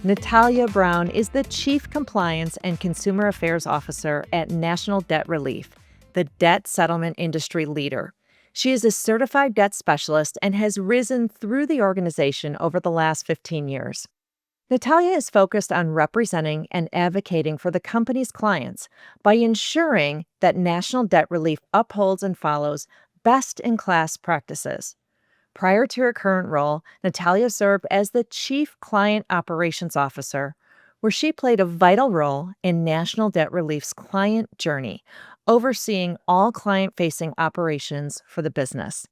Natalia Brown is the Chief Compliance and Consumer Affairs Officer at National Debt Relief, the debt settlement industry leader. She is a certified debt specialist and has risen through the organization over the last 15 years. Natalia is focused on representing and advocating for the company's clients by ensuring that National Debt Relief upholds and follows best-in-class practices. Prior to her current role, Natalia served as the Chief Client Operations Officer, where she played a vital role in National Debt Relief's client journey, overseeing all client-facing operations for the business.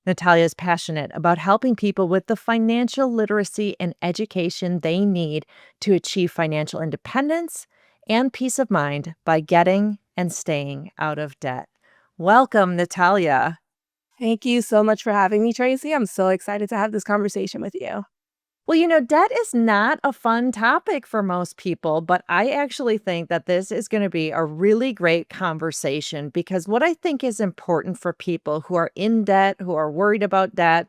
Natalia is passionate about helping people with the financial literacy and education they need to achieve financial independence and peace of mind by getting and staying out of debt. Welcome, Natalia. Thank you so much for having me, Tracy. I'm so excited to have this conversation with you. Well, debt is not a fun topic for most people, but I actually think that this is going to be a really great conversation because what I think is important for people who are in debt, who are worried about debt,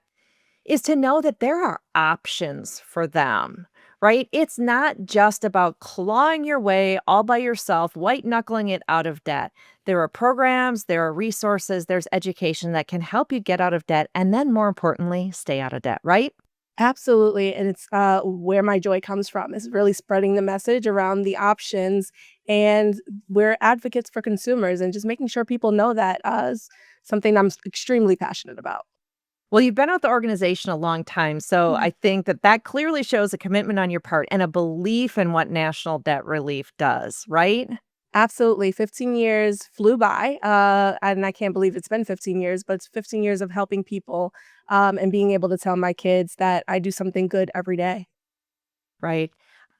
is to know that there are options for them, right? It's not just about clawing your way all by yourself, white knuckling it out of debt. There are programs, there are resources, there's education that can help you get out of debt and then, more importantly, stay out of debt, right? Absolutely. And it's where my joy comes from is really spreading the message around the options. And we're advocates for consumers and just making sure people know that is something I'm extremely passionate about. Well, you've been with the organization a long time, so I think that that clearly shows a commitment on your part and a belief in what National Debt Relief does, right? Absolutely. 15 years flew by. And I can't believe it's been 15 years, but it's 15 years of helping people and being able to tell my kids that I do something good every day. Right.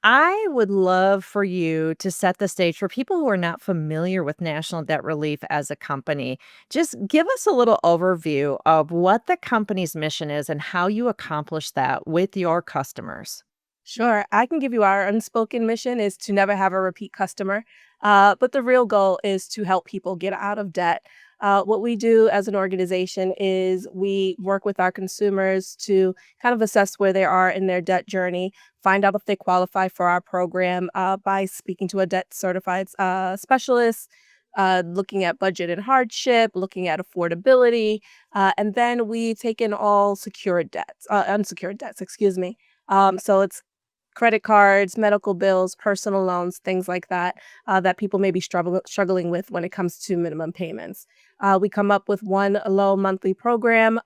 I would love for you to set the stage for people who are not familiar with National Debt Relief as a company. Just give us a little overview of what the company's mission is and how you accomplish that with your customers. Sure, I can give you our unspoken mission is to never have a repeat customer. But the real goal is to help people get out of debt. What we do as an organization is we work with our consumers to kind of assess where they are in their debt journey, find out if they qualify for our program by speaking to a debt certified specialist, looking at budget and hardship, looking at affordability, and then we take in all secured debts, unsecured debts, excuse me. So it's credit cards, medical bills, personal loans, things like that, that people may be struggling with when it comes to minimum payments. We come up with one low monthly program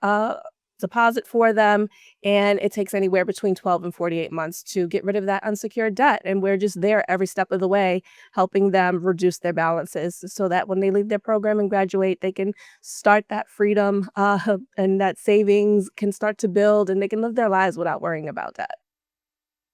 deposit for them, and it takes anywhere between 12 and 48 months to get rid of that unsecured debt. And we're just there every step of the way, helping them reduce their balances so that when they leave their program and graduate, they can start that freedom and that savings can start to build and they can live their lives without worrying about that.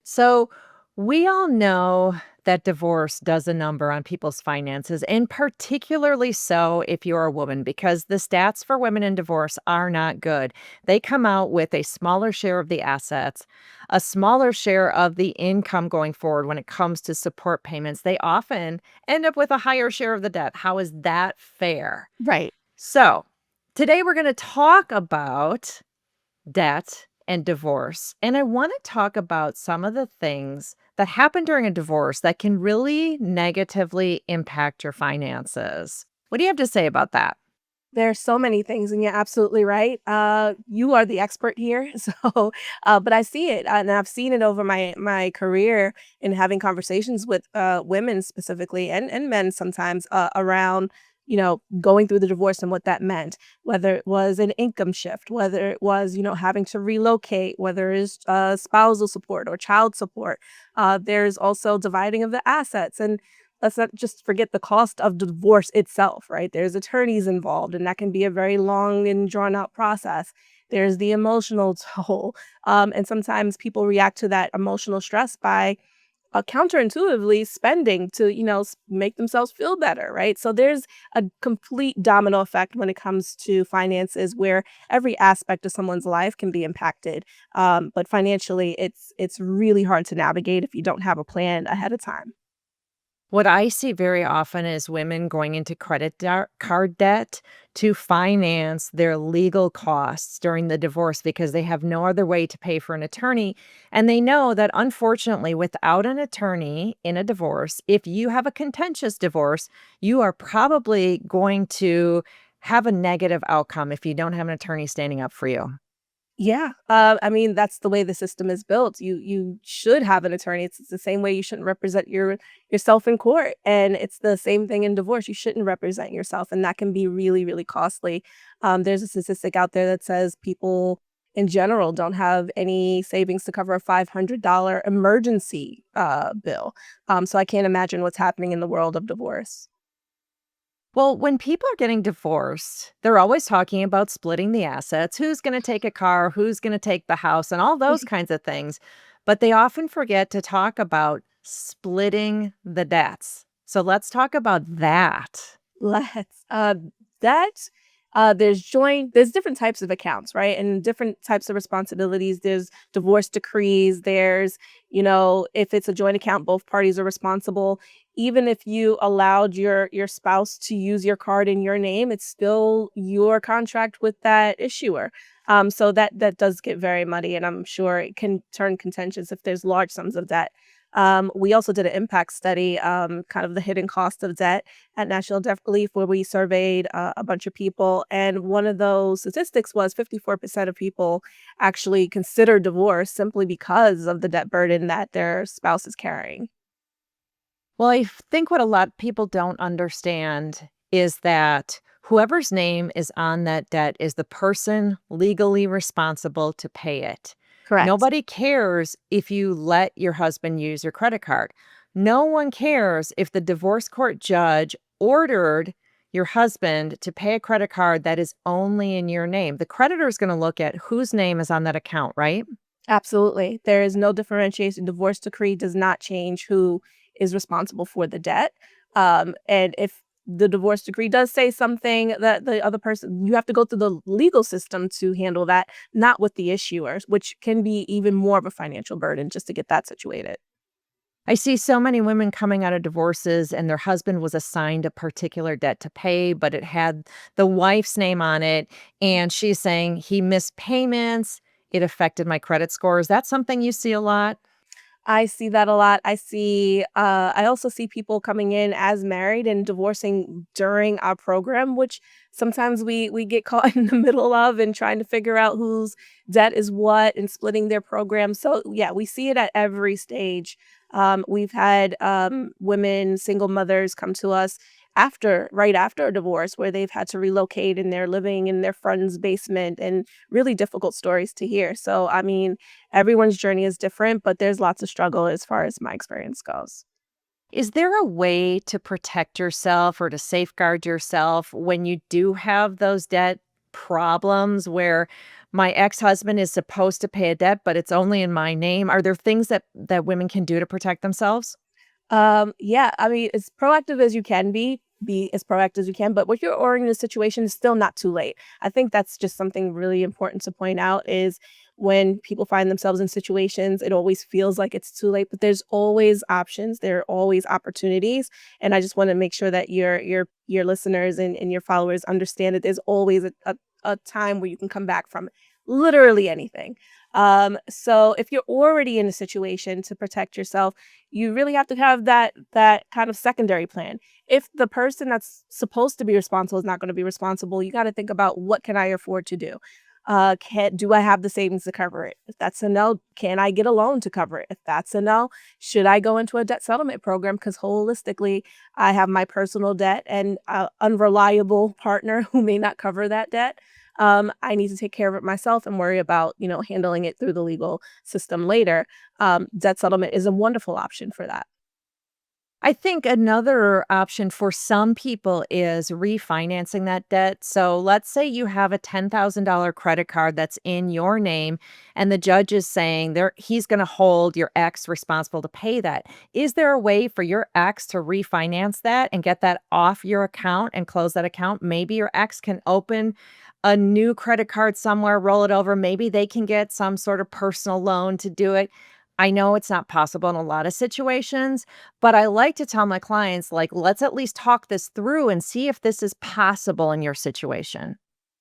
So, we all know that divorce does a number on people's finances, and particularly so if you're a woman, because the stats for women in divorce are not good. They come out with a smaller share of the assets, a smaller share of the income going forward when it comes to support payments. They often end up with a higher share of the debt. How is that fair? Right. So, today we're going to talk about debt and divorce. And I want to talk about some of the things that happen during a divorce that can really negatively impact your finances. What do you have to say about that? There's so many things, and you're absolutely right. You are the expert here, so but I see it, and I've seen it over my career in having conversations with women specifically, and men sometimes around going through the divorce and what that meant, whether it was an income shift, whether it was having to relocate, whether it's spousal support or child support. There's also dividing of the assets, and let's not just forget the cost of divorce itself, right? There's attorneys involved, and that can be a very long and drawn out process. There's the emotional toll. And sometimes people react to that emotional stress by counterintuitively spending to, make themselves feel better, right? So there's a complete domino effect when it comes to finances where every aspect of someone's life can be impacted. But financially, it's really hard to navigate if you don't have a plan ahead of time. What I see very often is women going into card debt to finance their legal costs during the divorce because they have no other way to pay for an attorney. And they know that unfortunately, without an attorney in a divorce, if you have a contentious divorce, you are probably going to have a negative outcome if you don't have an attorney standing up for you. Yeah, I mean, that's the way the system is built. You should have an attorney. It's the same way you shouldn't represent yourself in court, and it's the same thing in divorce. You shouldn't represent yourself, and that can be really, really costly. There's a statistic out there that says people in general don't have any savings to cover a $500 emergency bill. So I can't imagine what's happening in the world of divorce. Well, when people are getting divorced, they're always talking about splitting the assets, who's going to take a car, who's going to take the house, and all those kinds of things. But they often forget to talk about splitting the debts. So let's talk about that. Let's. That there's different types of accounts, right? And different types of responsibilities. There's divorce decrees. There's, if it's a joint account, both parties are responsible. Even if you allowed your spouse to use your card in your name, it's still your contract with that issuer. So that does get very muddy, and I'm sure it can turn contentious if there's large sums of debt. We also did an impact study, kind of the hidden cost of debt at National Debt Relief, where we surveyed a bunch of people. And one of those statistics was 54% of people actually consider divorce simply because of the debt burden that their spouse is carrying. Well, I think what a lot of people don't understand is that whoever's name is on that debt is the person legally responsible to pay it. Correct. Nobody cares if you let your husband use your credit card. No one cares if the divorce court judge ordered your husband to pay a credit card that is only in your name. The creditor is going to look at whose name is on that account, right? Absolutely. There is no differentiation. Divorce decree does not change who is responsible for the debt. And if the divorce decree does say something that the other person, you have to go through the legal system to handle that, not with the issuers, which can be even more of a financial burden just to get that situated. I see so many women coming out of divorces and their husband was assigned a particular debt to pay, but it had the wife's name on it. And she's saying he missed payments. It affected my credit score. Is that something you see a lot? I see that a lot. I also see people coming in as married and divorcing during our program, which sometimes we get caught in the middle of and trying to figure out whose debt is what and splitting their program. So yeah, we see it at every stage. We've had women, single mothers come to us right after a divorce where they've had to relocate and they're living in their friend's basement, and really difficult stories to hear. So I mean, everyone's journey is different, but there's lots of struggle as far as my experience goes. Is there a way to protect yourself or to safeguard yourself when you do have those debt problems where my ex-husband is supposed to pay a debt, but it's only in my name? Are there things that women can do to protect themselves? Yeah, I mean, as proactive as you can be as proactive as you can, but when you're already in a situation, it's still not too late. I think that's just something really important to point out is when people find themselves in situations, it always feels like it's too late, but there's always options. There are always opportunities. And I just want to make sure that your listeners and your followers understand that there's always a time where you can come back from literally anything. So if you're already in a situation to protect yourself, you really have to have that kind of secondary plan. If the person that's supposed to be responsible is not going to be responsible, you got to think about what can I afford to do. Do I have the savings to cover it? If that's a no, can I get a loan to cover it? If that's a no, should I go into a debt settlement program? Because holistically, I have my personal debt and an unreliable partner who may not cover that debt. I need to take care of it myself and worry about, handling it through the legal system later. Debt settlement is a wonderful option for that. I think another option for some people is refinancing that debt. So let's say you have a $10,000 credit card that's in your name and the judge is saying he's going to hold your ex responsible to pay that. Is there a way for your ex to refinance that and get that off your account and close that account? Maybe your ex can open a new credit card somewhere, roll it over. Maybe they can get some sort of personal loan to do it. I know it's not possible in a lot of situations, but I like to tell my clients, like, let's at least talk this through and see if this is possible in your situation.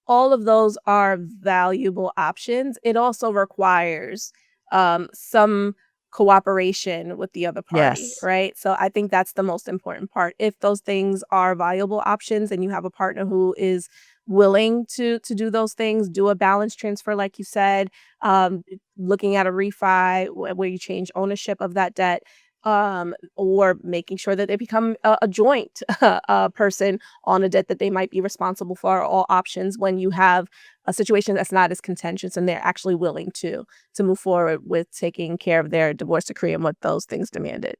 All of those are valuable options. It also requires some cooperation with the other party, Yes. right? So I think that's the most important part. If those things are valuable options and you have a partner who is willing to do those things, do a balance transfer, like you said, um, looking at a refi where you change ownership of that debt. Or making sure that they become a joint person on a debt that they might be responsible for, are all options when you have a situation that's not as contentious and they're actually willing to move forward with taking care of their divorce decree and what those things demanded.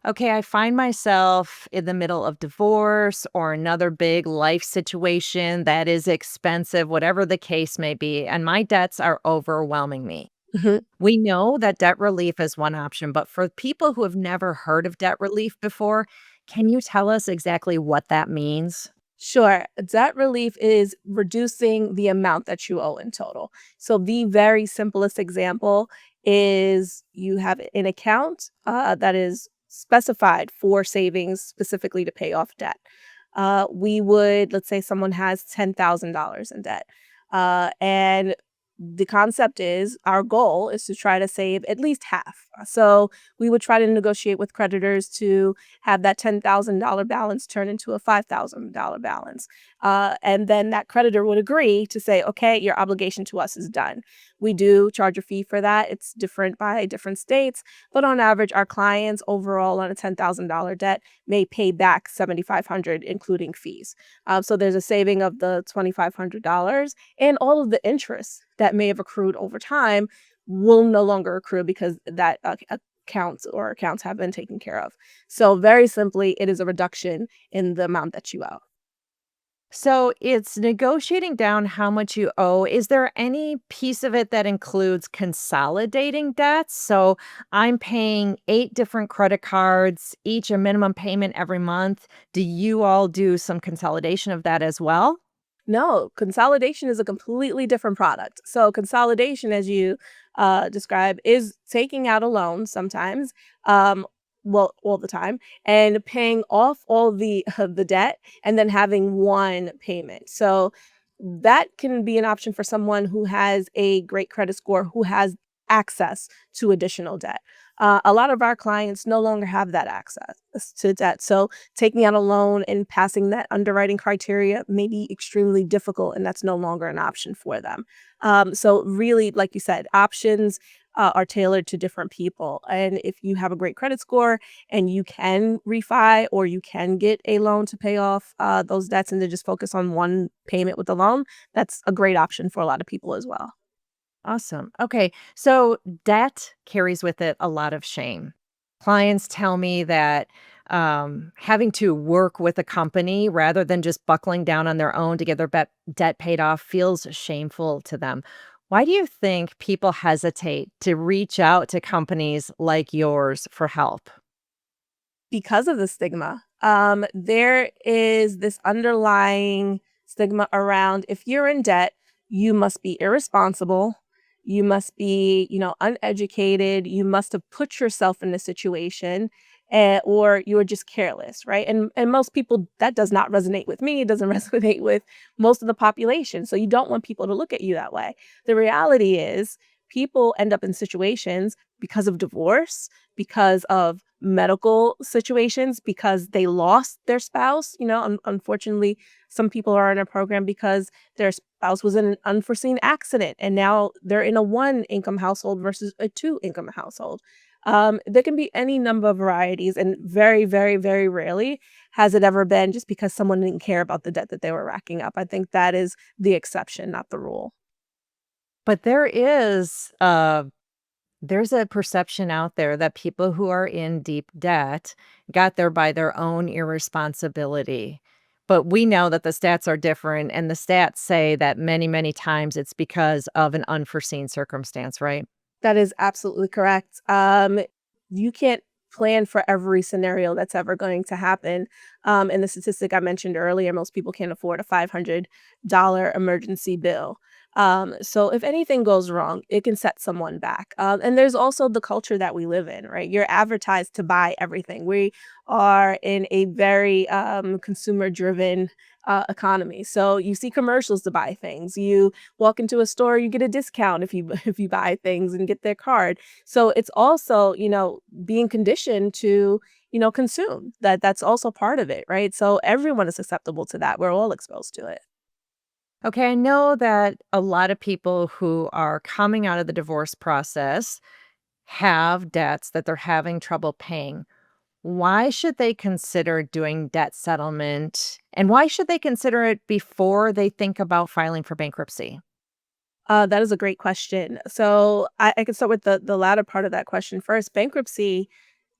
Okay, I find myself in the middle of divorce or another big life situation that is expensive, whatever the case may be, and my debts are overwhelming me. Mhm. We know that debt relief is one option, but for people who have never heard of debt relief before, can you tell us exactly what that means? Sure. Debt relief is reducing the amount that you owe in total. So the very simplest example is you have an account that is specified for savings specifically to pay off debt. Let's say someone has $10,000 in debt. And the concept is our goal is to try to save at least half. So we would try to negotiate with creditors to have that $10,000 balance turn into a $5,000 balance. And then that creditor would agree to say, okay, your obligation to us is done. We do charge a fee for that. It's different by different states. But on average, our clients overall on a $10,000 debt may pay back $7,500, including fees. So there's a saving of the $2,500 and all of the interest that may have accrued over time will no longer accrue because that accounts have been taken care of. So very simply, it is a reduction in the amount that you owe. So it's negotiating down how much you owe. Is there any piece of it that includes consolidating debts? So I'm paying 8 different credit cards, each a minimum payment every month. Do you all do some consolidation of that as well? No, consolidation is a completely different product. So consolidation, as you describe, is taking out a loan sometimes, um, well, all the time, and paying off all the debt, and then having one payment. So that can be an option for someone who has a great credit score, who has access to additional debt. A lot of our clients no longer have that access to debt. So taking out a loan and passing that underwriting criteria may be extremely difficult, and that's no longer an option for them. So, really, like you said, options are tailored to different people. And if you have a great credit score and you can refi or you can get a loan to pay off those debts and to just focus on one payment with the loan, that's a great option for a lot of people as well. Awesome. Okay. So debt carries with it a lot of shame. Clients tell me that having to work with a company rather than just buckling down on their own to get their debt paid off feels shameful to them. Why do you think people hesitate to reach out to companies like yours for help? Because of the stigma. There is this underlying stigma around if you're in debt, you must be irresponsible. You must be, uneducated. You must have put yourself in a situation, or you are just careless, right? And most people that does not resonate with me. It doesn't resonate with most of the population. So you don't want people to look at you that way. The reality is, people end up in situations because of divorce, because of medical situations, because they lost their spouse. Unfortunately, some people are in a program because their spouse was in an unforeseen accident and now they're in a one income household versus a two income household. There can be any number of varieties, and very, very, very rarely has it ever been just because someone didn't care about the debt that they were racking up. I think that is the exception, not the rule. But there's a perception out there that people who are in deep debt got there by their own irresponsibility. But we know that the stats are different, and the stats say that many, many times it's because of an unforeseen circumstance, right? That is absolutely correct. You can't plan for every scenario that's ever going to happen. And the statistic I mentioned earlier, most people can't afford a $500 emergency bill. So if anything goes wrong, it can set someone back. And there's also the culture that we live in, right? You're advertised to buy everything. We are in a very consumer driven economy. So you see commercials to buy things. You walk into a store, you get a discount if you if you buy things and get their card. So it's also, being conditioned to, consume. That's also part of it, right? So everyone is susceptible to that. We're all exposed to it. Okay, I know that a lot of people who are coming out of the divorce process have debts that they're having trouble paying. Why should they consider doing debt settlement? And why should they consider it before they think about filing for bankruptcy? That is a great question. So I can start with the latter part of that question first. Bankruptcy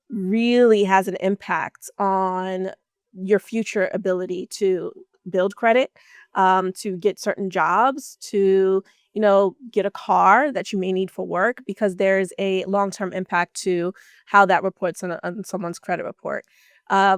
really has an impact on your future ability to build credit, to get certain jobs, to, get a car that you may need for work because there's a long-term impact to how that reports on someone's credit report.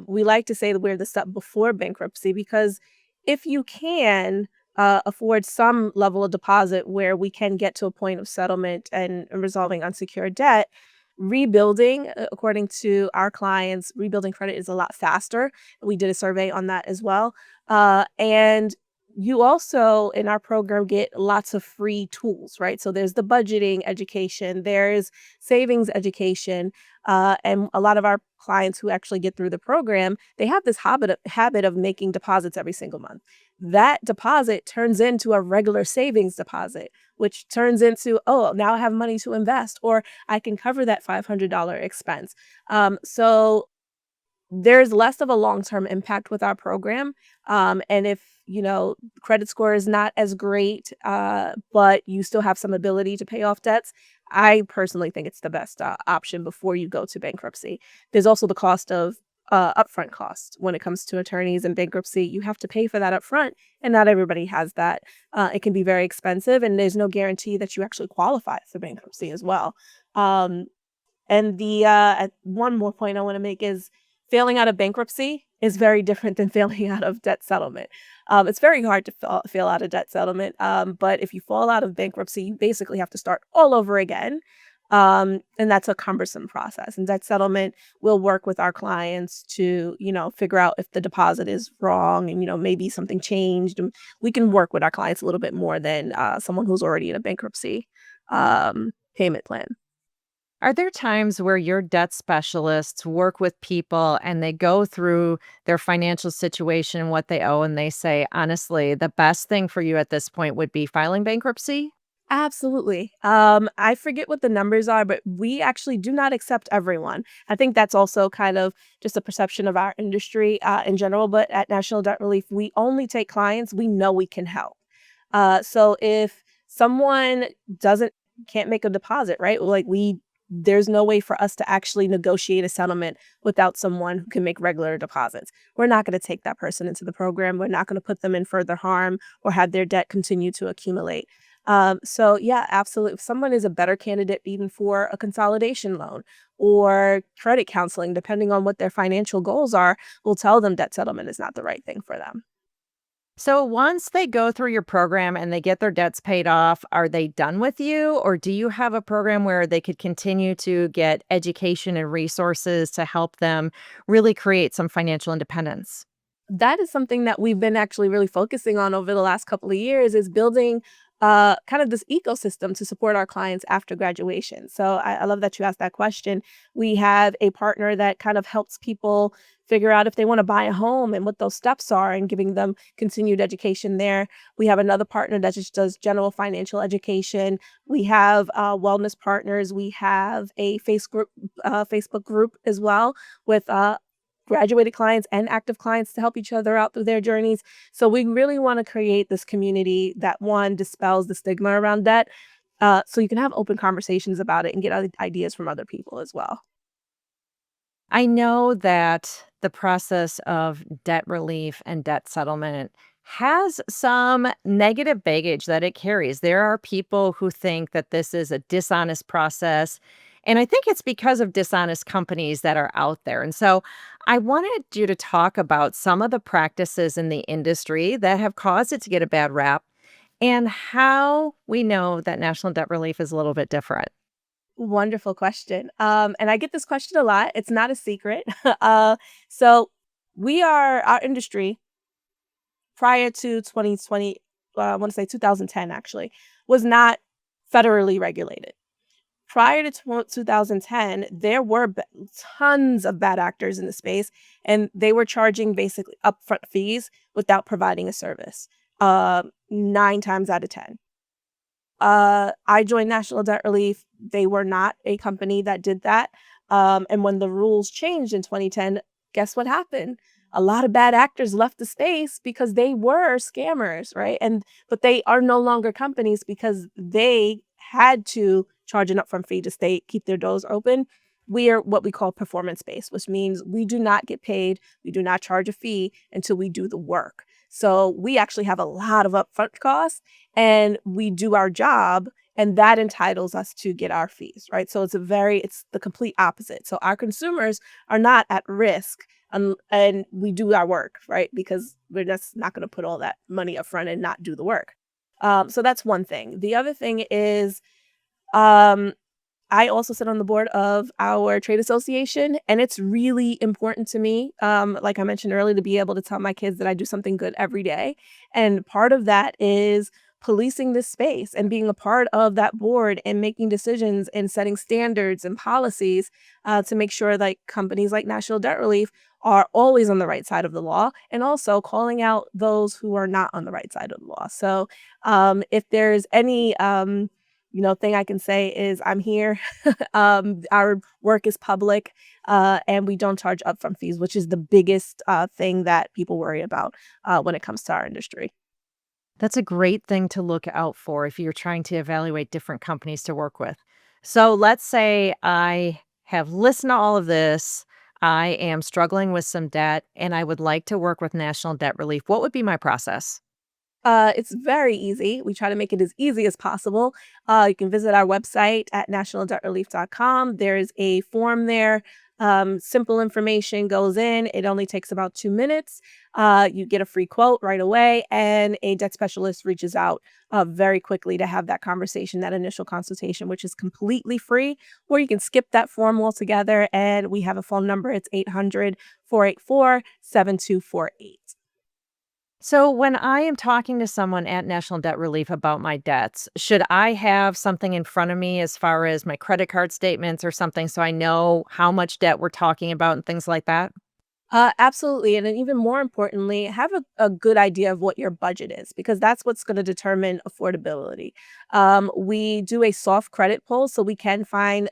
We like to say that we're the step before bankruptcy because if you can afford some level of deposit where we can get to a point of settlement and resolving unsecured debt, rebuilding, according to our clients, rebuilding credit is a lot faster. We did a survey on that as well. And you also, in our program, get lots of free tools, right? So there's the budgeting education, there's savings education, and a lot of our clients who actually get through the program, they have this habit of making deposits every single month. That deposit turns into a regular savings deposit, which turns into, oh, now I have money to invest, or I can cover that $500 expense. So there's less of a long-term impact with our program. And if, credit score is not as great, but you still have some ability to pay off debts, I personally think it's the best option before you go to bankruptcy. There's also the cost of upfront costs when it comes to attorneys and bankruptcy. You have to pay for that upfront, and not everybody has that. It can be very expensive, and there's no guarantee that you actually qualify for bankruptcy as well. Um, and one more point I wanna make is failing out of bankruptcy is very different than failing out of debt settlement. It's very hard to fail out of debt settlement, but if you fall out of bankruptcy, you basically have to start all over again, and that's a cumbersome process, and debt settlement will work with our clients to, figure out if the deposit is wrong and, maybe something changed, and we can work with our clients a little bit more than, someone who's already in a bankruptcy, payment plan. Are there times where your debt specialists work with people and they go through their financial situation and what they owe, and they say, honestly, the best thing for you at this point would be filing bankruptcy? Absolutely. I forget what the numbers are, but we actually do not accept everyone. I think that's also kind of just a perception of our industry in general. But at National Debt Relief, we only take clients we know we can help. So if someone doesn't can't make a deposit, right? Like there's no way for us to actually negotiate a settlement without someone who can make regular deposits. We're not going to take that person into the program. We're not going to put them in further harm or have their debt continue to accumulate. So yeah, absolutely. If someone is a better candidate even for a consolidation loan or credit counseling, depending on what their financial goals are, we'll tell them debt settlement is not the right thing for them. So once they go through your program and they get their debts paid off, are they done with you? Or do you have a program where they could continue to get education and resources to help them really create some financial independence? That is something that we've been actually really focusing on over the last couple of years is building kind of this ecosystem to support our clients after graduation. So I love that you asked that question. We have a partner that kind of helps people figure out if they want to buy a home and what those steps are and giving them continued education there. We have another partner that just does general financial education. We have wellness partners. We have a Facebook group as well with graduated clients and active clients to help each other out through their journeys. So we really want to create this community that one dispels the stigma around debt, so you can have open conversations about it and get other ideas from other people as well. I know that the process of debt relief and debt settlement has some negative baggage that it carries. There are people who think that this is a dishonest process. And I think it's because of dishonest companies that are out there. And so I wanted you to talk about some of the practices in the industry that have caused it to get a bad rap and how we know that national debt relief is a little bit different. Wonderful question. And I get this question a lot. It's not a secret. So our industry prior to 2020, I want to say 2010 actually, was not federally regulated. Prior to 2010, there were tons of bad actors in the space, and they were charging basically upfront fees without providing a service, 9 times out of 10. I joined National Debt Relief. They were not a company that did that. And when the rules changed in 2010, guess what happened? A lot of bad actors left the space because they were scammers, right? But they are no longer companies because they had to charge an upfront fee to keep their doors open. We are what we call performance based, which means we do not get paid. We do not charge a fee until we do the work. So we actually have a lot of upfront costs and we do our job, and that entitles us to get our fees, right? So it's the complete opposite. So our consumers are not at risk, and we do our work, right? Because we're just not going to put all that money up front and not do the work. So that's one thing. The other thing is, um, I also sit on the board of our trade association, and it's really important to me, like I mentioned earlier, to be able to tell my kids that I do something good every day. And part of that is policing this space and being a part of that board and making decisions and setting standards and policies to make sure like companies like National Debt Relief are always on the right side of the law, and also calling out those who are not on the right side of the law. So if there's any thing I can say is I'm here. Our work is public, and we don't charge upfront fees, which is the biggest thing that people worry about when it comes to our industry. That's a great thing to look out for if you're trying to evaluate different companies to work with. So let's say I have listened to all of this. I am struggling with some debt and I would like to work with National Debt Relief. What would be my process? It's very easy. We try to make it as easy as possible. You can visit our website at nationaldebtrelief.com. There's a form there. Simple information goes in. It only takes about 2 minutes. You get a free quote right away, and a debt specialist reaches out very quickly to have that conversation, that initial consultation, which is completely free. Or you can skip that form altogether, and we have a phone number. It's 800-484-7248. So, when I am talking to someone at National Debt Relief about my debts, should I have something in front of me as far as my credit card statements or something so I know how much debt we're talking about and things like that? Absolutely. And then even more importantly, have a good idea of what your budget is, because that's what's going to determine affordability. We do a soft credit pull so we can find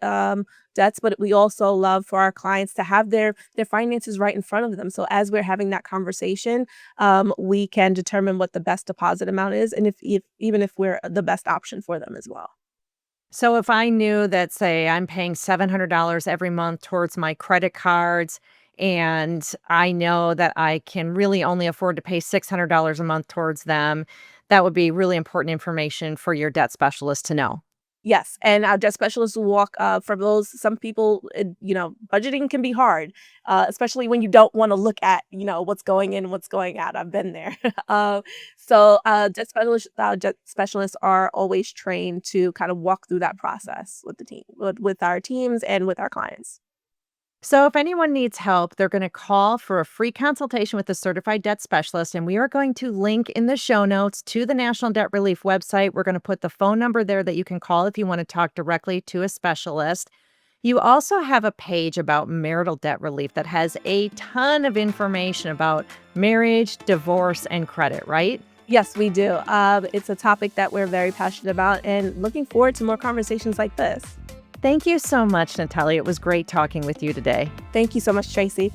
debts, but we also love for our clients to have their finances right in front of them. So as we're having that conversation, we can determine what the best deposit amount is, and if even if we're the best option for them as well. So, if I knew that, say, I'm paying $700 every month towards my credit cards, and I know that I can really only afford to pay $600 a month towards them, that would be really important information for your debt specialist to know. Yes, and our debt specialists will walk for those. Some people, budgeting can be hard, especially when you don't want to look at, what's going in, what's going out. I've been there. Debt specialists are always trained to kind of walk through that process with the team, with our teams, and with our clients. So, if anyone needs help, they're going to call for a free consultation with a certified debt specialist. And we are going to link in the show notes to the National Debt Relief website. We're going to put the phone number there that you can call if you want to talk directly to a specialist. You also have a page about marital debt relief that has a ton of information about marriage, divorce, and credit, right? Yes, we do. It's a topic that we're very passionate about, and looking forward to more conversations like this. Thank you so much, Natalia. It was great talking with you today. Thank you so much, Tracy.